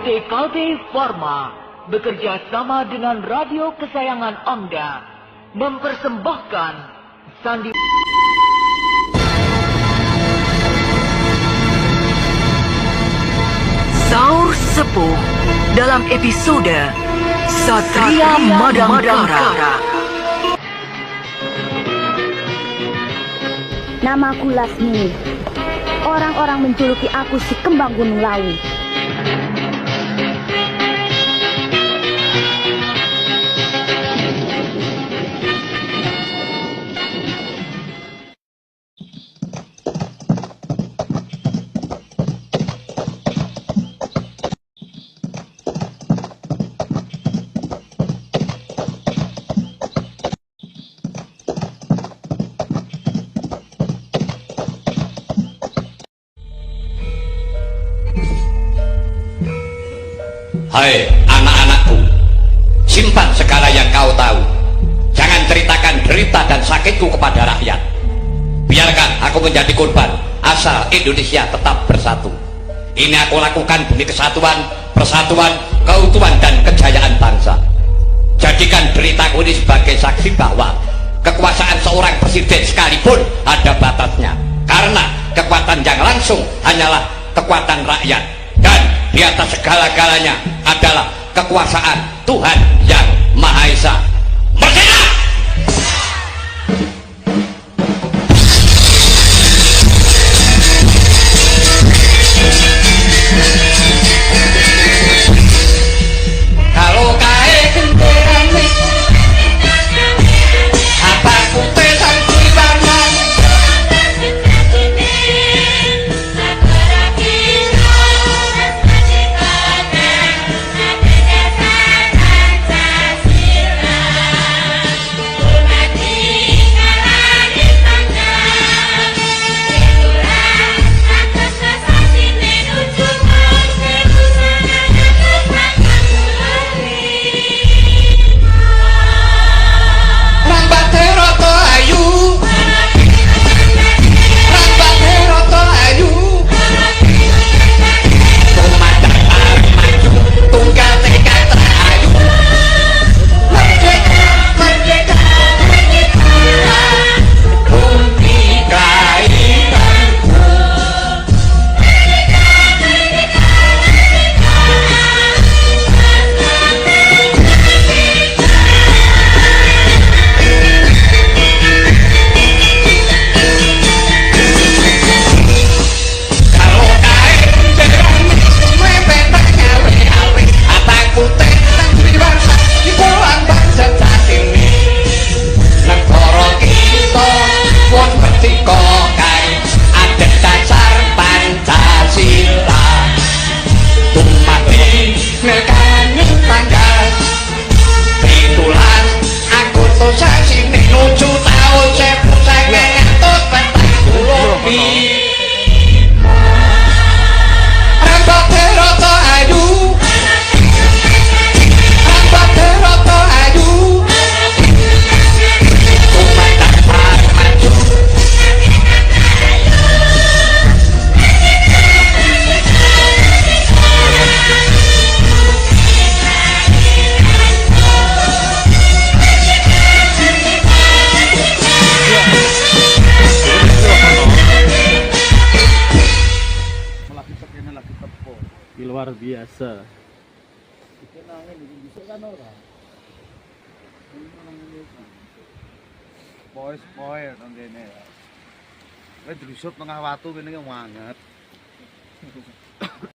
PT KB Pharma bekerja sama dengan radio kesayangan Anda mempersembahkan Sandi Saur Sepuh dalam episode Satria Madangkara. Namaku Lasmini. Orang-orang menjuluki aku si Kembang Gunung Lawu. Hai anak-anakku, simpan segala yang kau tahu. Jangan ceritakan derita dan sakitku kepada rakyat. Biarkan aku menjadi korban, asal Indonesia tetap bersatu. Ini aku lakukan demi kesatuan, persatuan, keutuhan dan kejayaan bangsa. Jadikan deritaku ini sebagai saksi bahwa kekuasaan seorang presiden sekalipun ada batasnya. Karena kekuatan yang langsung hanyalah kekuatan rakyat. Dan di atas segala-galanya adalah kekuasaan Tuhan yang Maha Esa. Merdeka! Kalau kae genteran wis apa putih sang warna luar biasa. Pois-pois nang kene. Wis drusut tengah watu kene wanget.